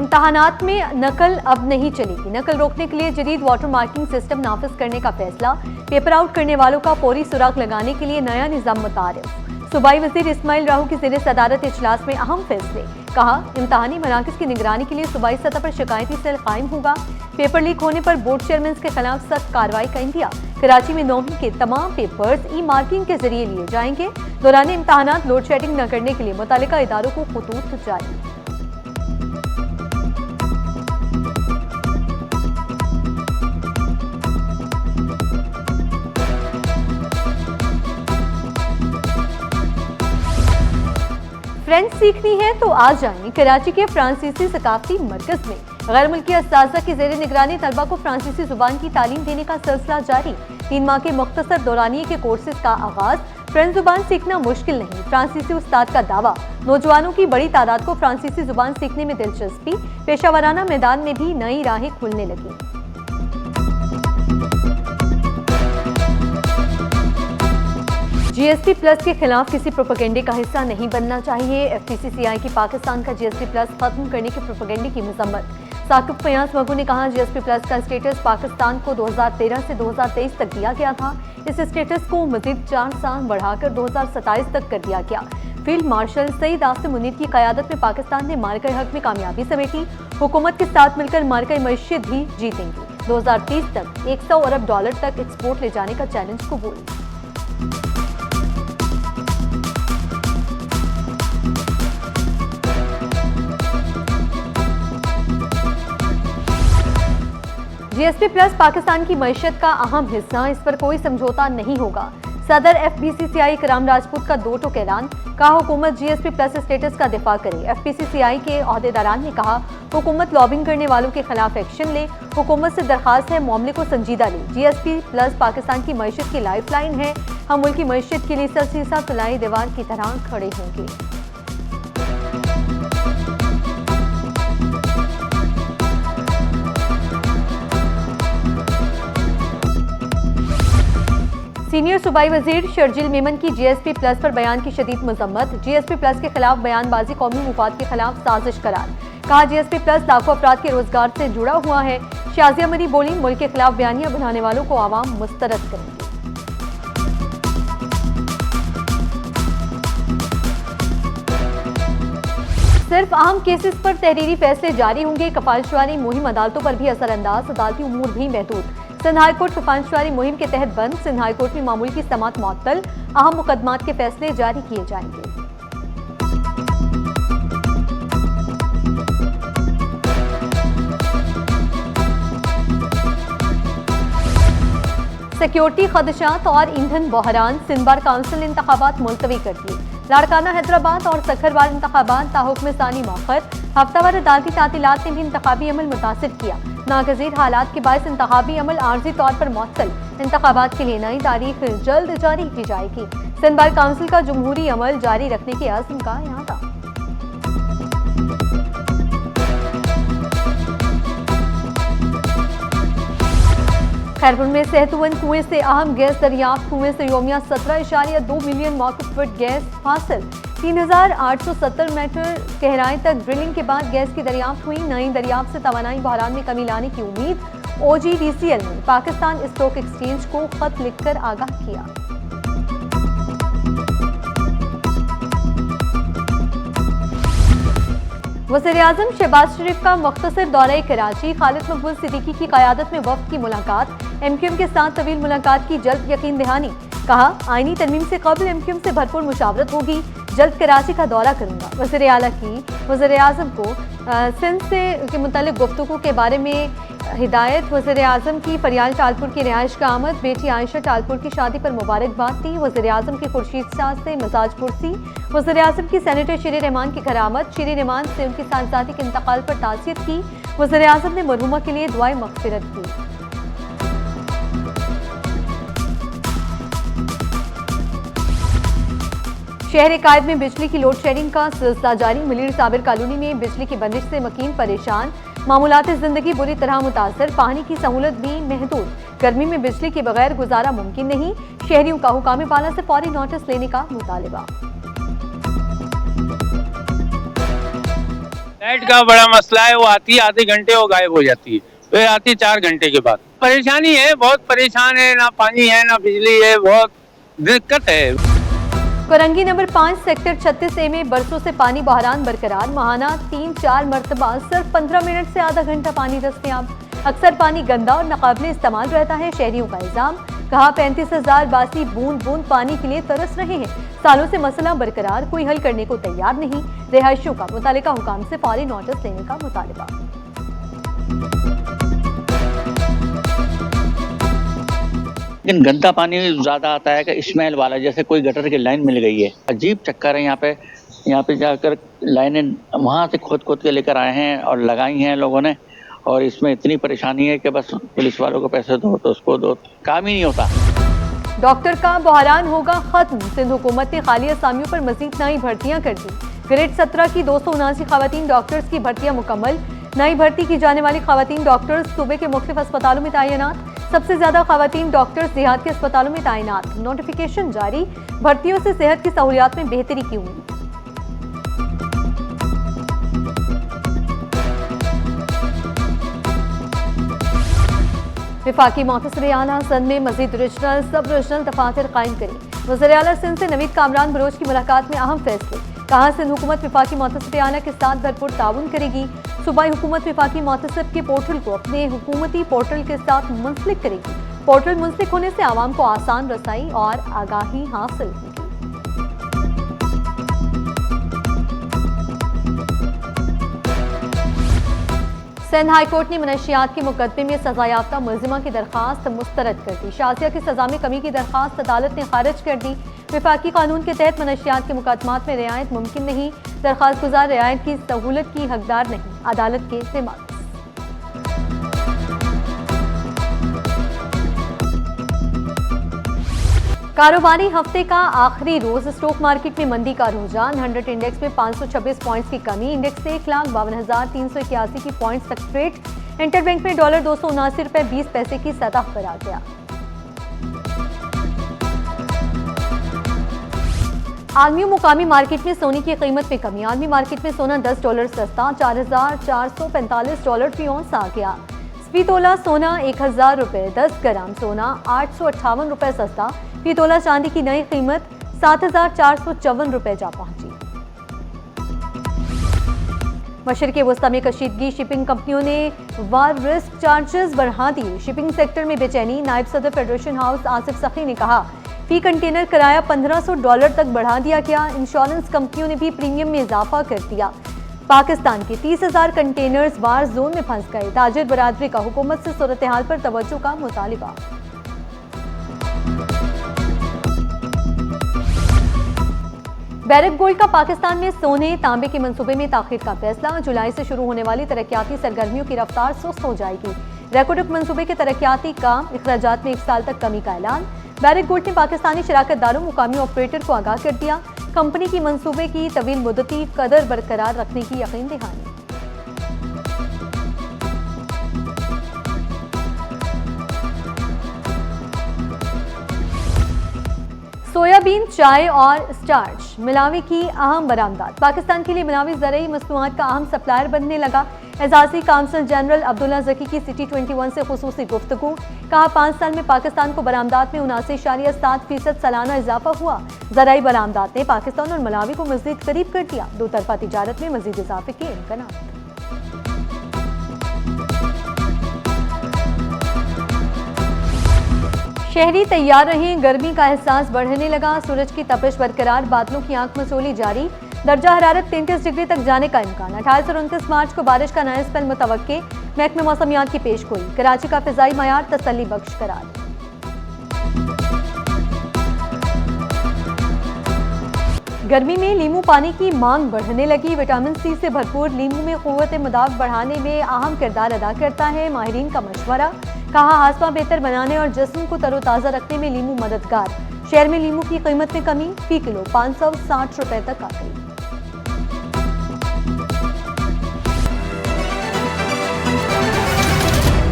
इम्तहानात में नकल अब नहीं चलेगी। नकल रोकने के लिए जदीद वाटर मार्किंग सिस्टम नाफिज करने का फैसला। पेपर आउट करने वालों का फौरी सुराग लगाने के लिए नया निज़ाम मुतारिफ। सूबाई वज़ीर इस्माइल राहू की ज़ेर सदारत इजलास में अहम फैसले। कहा, इम्तहानी मराकज़ की निगरानी के लिए सूबाई सतह पर शिकायती सेल कायम होगा। पेपर लीक होने पर बोर्ड चेयरमैन के खिलाफ सख्त कार्रवाई का इंदिया। कराची में 9वीं के तमाम पेपर्स ई मार्किंग के जरिए लिए जाएंगे। दौरान इम्तहानात लोड शेडिंग न करने के लिए मुतालिका इदारों को खतूत जारी। फ्रेंच सीखनी है तो आ जाएं। कराची के फ्रांसीसी सकाफती मरकज में गैर मुल्की असातिज़ा की ज़ेर निगरानी तलबा को फ्रांसीसी जुबान की तालीम देने का सिलसिला जारी। 3 माह के मुख्तसर दौरानिये के कोर्सेज का आगाज। फ्रेंच जुबान सीखना मुश्किल नहीं, फ्रांसीसी उस्ताद का दावा। नौजवानों की बड़ी तादाद को फ्रांसीसी जुबान सीखने में दिलचस्पी। पेशावराना मैदान में भी नई राहें खुलने लगी। GSP प्लस के खिलाफ किसी प्रोपेगेंडे का हिस्सा नहीं बनना चाहिए। FPCCI की पाकिस्तान का GSP प्लस खत्म करने के प्रोपेगेंडे की मजम्मत। साकिब फयाज मगू ने कहा, GSP प्लस का स्टेटस पाकिस्तान को 2013 से 2023 तक दिया गया था। इस स्टेटस को मजीद 4 साल बढ़ाकर 2027 तक कर दिया गया। फील्ड मार्शल सईद आसिम मुनीर की क़यादत में पाकिस्तान ने मार्का हक में कामयाबी समेटी। हुकूमत के साथ मिलकर मार्का मईशत भी जीतेंगे। 2030 तक $100 अरब तक एक्सपोर्ट ले जाने का चैलेंज कबूल। GSP प्लस पाकिस्तान की मईशत का अहम हिस्सा, इस पर कोई समझौता नहीं होगा। सदर FPCCI इकराम राजपूत का 2 टूक ऐलान। कहा, हुकूमत GSP प्लस स्टेटस का दिफा करे। FPCCI के ओहदेदारान ने कहा, हुकूमत लॉबिंग करने वालों के खिलाफ एक्शन ले। हुकूमत से दरखास्त है मामले को संजीदा ले। GSP प्लस पाकिस्तान की मईशत की लाइफ लाइन है। हम मुल्क की मईशत के लिए सरसीसा फलाई दीवार की तरह खड़े होंगे। सीनियर सूबाई वजीर शर्जील मेमन की GSP प्लस पर बयान की शदीद मजम्मत। GSP प्लस के खिलाफ बयानबाजी कौमी मुफाद के खिलाफ साजिश करार। कहा, GSP प्लस लाखों अफराद के रोजगार से जुड़ा हुआ है। शाजिया मरी बोली, मुल्क के खिलाफ बयानियां बनाने वालों को आवाम मुस्तरद करेंगे। सिर्फ अहम केसेस पर तहरीरी फैसले जारी होंगे। कफालशवारी मुहिम अदालतों पर भी असरअंदाज, अदालती उमूर भी महदूद। सिंध हाई कोर्ट कफालशवारी मुहिम के तहत बंद। सिंध हाई कोर्ट में मामूल की समाअत मुअत्तल। अहम मुकदमात के फैसले जारी किए जाएंगे। सिक्योरिटी खदशात और ईंधन बहरान। सिंध बार काउंसिल ने इंतखाबात मुलतवी कर दिए। लाड़काना हैदराबाद और सखरवाल इंतखाबात ताहुक्म सानी मौखर। हफ्तावार अदालती तातीलात ने भी इंतखाबी अमल मुतासिर किया। नागजीर हालात के बायस इंतखाबी अमल आर्जी तौर पर मुअत्तल। इंतखाबात के लिए नई तारीख जल्द जारी की जाएगी। सिंध बार काउंसिल का जमहूरी अमल जारी रखने के अज़्म का इरादा। खैरपुर में सेहतुवन कुएं से अहम गैस दरियाफ्त। कुएं से योमिया 17.2 मिलियन मौकूफ फुट गैस हासिल। 3870 मीटर गहराई तक ड्रिलिंग के बाद गैस की दरियाफ्त हुई। नई दरियाफ्त से तवानाई बहरान में कमी लाने की उम्मीद। OGDCL ने पाकिस्तान स्टॉक एक्सचेंज को खत लिखकर आगाह किया। वज़ीर-ए-आज़म शहबाज शरीफ का मुख्तसर दौरा कराची। खालिद मकबूल सिद्दीकी की क़यादत में वफ़द की मुलाकात। MQM के साथ तवील मुलाकात की जल्द यकीन दहानी। कहा, आईनी तरमीम से कबल MQM से भरपूर मुशावरत होगी। जल्द कराची का दौरा करूंगा। वज़ीर आला की वज़ीर-ए-आज़म को सिंध से के मुतालिक गुफ्तगू के बारे में हिदायत। वज़ीर-ए-आज़म की फरियाल टालपुर की रिहाइश का आमद। बेटी आयशा टालपुर की शादी पर मुबारकबाद दी। वज़ीर-ए-आज़म की खुर्शीद शाह से मजाज पुरसी। वज़ीर-ए-आज़म की सेनेटर शीर रहमान की घर आमद। शीर रहमान से उनकी साहबजादी के इंतकाल पर ताज़ियत की। वज़ीर-ए-आज़म ने मरहूमा के लिए दुआए मग़फ़िरत की। शहर कायद में बिजली की लोड शेडिंग का सिलसिला जारी। मलिर साबिर कॉलोनी में बिजली की बंदिश से मकीन परेशान। मामूलात जिंदगी बुरी तरह मुतासर। पानी की सहूलत भी महदूद। गर्मी में बिजली के बगैर गुजारा मुमकिन नहीं। शहरियों का हुकाम बाला से फौरी नोटिस लेने का मुतालबा। लाइट का बड़ा मसला है, वो आती है आधे घंटे वो गायब हो जाती है, फिर आती है 4 घंटे के बाद। परेशानी है, बहुत परेशान है, ना पानी है ना बिजली है, बहुत दिक्कत है। कोरंगी नंबर 5 सेक्टर 36A में बरसों से पानी बहरान बरकरार। महाना 3-4 मरतबा सिर्फ 15 मिनट से आधा घंटा पानी दस्तयाब। अक्सर पानी गंदा और नाकाबिले इस्तेमाल रहता है। शहरियों का इल्जाम, कहा 35,000 बासी बूंद बूंद पानी के लिए तरस रहे हैं। सालों से मसला बरकरार, कोई हल करने को तैयार नहीं। रिहायशियों का मुतालिका हुकाम से फौरी नोटिस लेने का मुतालबा। लेकिन गंदा पानी ज्यादा आता है कि स्मेल वाला, जैसे कोई गटर की लाइन मिल गई है। अजीब चक्कर है यहाँ पे जाकर लाइनें वहां से खोद के लेकर आए हैं और लगाई हैं लोगों ने, और इसमें इतनी परेशानी है कि बस पुलिस वालों को पैसे दो तो उसको दो, काम ही नहीं होता। डॉक्टर का बहरान होगा खत्म। सिंध हुकूमत ने खाली असामियों पर मजीद नई भर्तियां कर दी। ग्रेड 17 की 279 खवातीन डॉक्टर्स की भर्तियां मुकम्मल। नई भर्ती की जाने वाली खवातीन डॉक्टर्स सूबे के मुख्तलिफ अस्पतालों में तैनात। सबसे ज्यादा खवातीन डॉक्टर्स देहात के अस्पतालों में तैनात। नोटिफिकेशन जारी, भर्तियों से सेहत की सहूलियात में बेहतरी की उम्मीद। विफाकी मुअत्तसिर आला सिंध में मजीद रीजनल सब रीजनल दफातर कायम करें। वज़ीर आला सिंध से नवीद कामरान बलोच की मुलाकात में अहम फैसले। कहा सिंध हुकूमत विफाकी मुअत्तसिर आला के साथ भरपूर ताउन करेगी। सूबाई हुकूमत विफाकी मुअत्तसिर के पोर्टल को अपने हुकूमती पोर्टल के साथ मुंसलिक करेगी। पोर्टल मुंसलिक होने से आवाम को आसान रसाई और आगाही हासिल होगी। सिंध हाई कोर्ट ने मनशियात के मुकदमे में सजा याफ्ता मुलजिमा की दरखास्त मुस्तरद कर दी। शाजिया की सजा में कमी की दरखास्त अदालत ने खारिज कर दी। विफाकी कानून के तहत मनशियात के मुकदमात में रियायत मुमकिन नहीं। दरखास्त गुजार रियायत की सहूलत की हकदार नहीं, अदालत के जिम्मेदार। कारोबारी हफ्ते का आखिरी रोज स्टॉक मार्केट में मंदी का रुझान। 100 इंडेक्स में 526 पॉइंट्स की कमी। इंडेक्स से 1,52,381 की पॉइंट्स तक ट्रेड। इंटरबैंक में डॉलर 279 रुपए 20 पैसे की सतह पर आ गया। आलमी मुकामी मार्केट में सोने की कीमत में कमी। आलमी मार्केट में सोना $10 सस्ता 4,445 डॉलर फी औंस आ गया। फी तोला सोना 1,000 रुपए। 10 ग्राम सोना 858 रुपए सस्ता। फी तोला चांदी की नई कीमत 7,454 रुपए जा पहुंची। मशरिक़ वस्ता में कशीदगी। शिपिंग कंपनियों ने वार रिस्क चार्जेस बढ़ा दिए। शिपिंग सेक्टर में बेचैनी। नायब सदर फेडरेशन हाउस आसिफ सखी ने कहा, फी कंटेनर किराया $1,500 तक बढ़ा दिया गया। इंश्योरेंस कंपनियों ने भी प्रीमियम में इजाफा कर दिया। पाकिस्तान के 30,000 कंटेनर्स वार जोन में फंस गए। ताजिर बरादरी का हुकूमत से सूरत हाल पर तवज्जो का मुतालिबा। बैरक गोल्ड का पाकिस्तान में सोने तांबे के मंसूबे में ताखीर का फैसला। जुलाई से शुरू होने वाली तरक्याती सरगर्मियों की रफ्तार सुस्त हो जाएगी। रेकोडक मंसूबे के तरक्याती काम इखराजात में 1 साल तक कमी का ऐलान। बैरक गोल्ड ने पाकिस्तानी शराकतदारों मुकामी ऑपरेटर को आगाह कर दिया। कंपनी की मंसूबे की तवील मुद्दती कदर बरकरार रखने की यकीन दहानी। सोयाबीन, चाय और स्टार्च मिलावे की अहम बरामदात। पाकिस्तान के लिए मिलावी ज़रूरी मसनूआत का अहम सप्लायर बनने लगा। एजाज़ी काउंसिल जनरल अब्दुल्ला ज़की की सिटी 21 से खुसूसी गुफ्तगू। कहा 5 साल में पाकिस्तान को बरामदात में 79.7% सालाना इजाफा हुआ। ज़रूरी बरामदात ने पाकिस्तान और मलावी को मज़ीद करीब कर दिया। दो तरफा तिजारत में मज़ीद इजाफे के इम्कान। शहरी तैयार रहें, गर्मी का एहसास बढ़ने लगा। सूरज की तपिश बरकरार, बादलों की आंख मसोली जारी। दर्जा हरारत 33 डिग्री तक जाने का इम्कान। 28 और 29 मार्च को बारिश का नया स्पेल मुतवक्के। महकमे मौसमियात की पेशगोई। कराची का फिजाई मयार तसल्ली बख्श करार। गर्मी में लीमू पानी की मांग बढ़ने लगी। विटामिन सी से भरपूर लीमू में क़ुव्वत मुदाफ़ बढ़ाने में अहम किरदार अदा करता है। माहिरीन का मशवरा। कहा हाजमा बेहतर बनाने और जिस्म को तरोताज़ा रखने में लीमू मददगार। शहर में लीमू की कीमत में कमी। फी किलो 560 रुपए तक आ गई।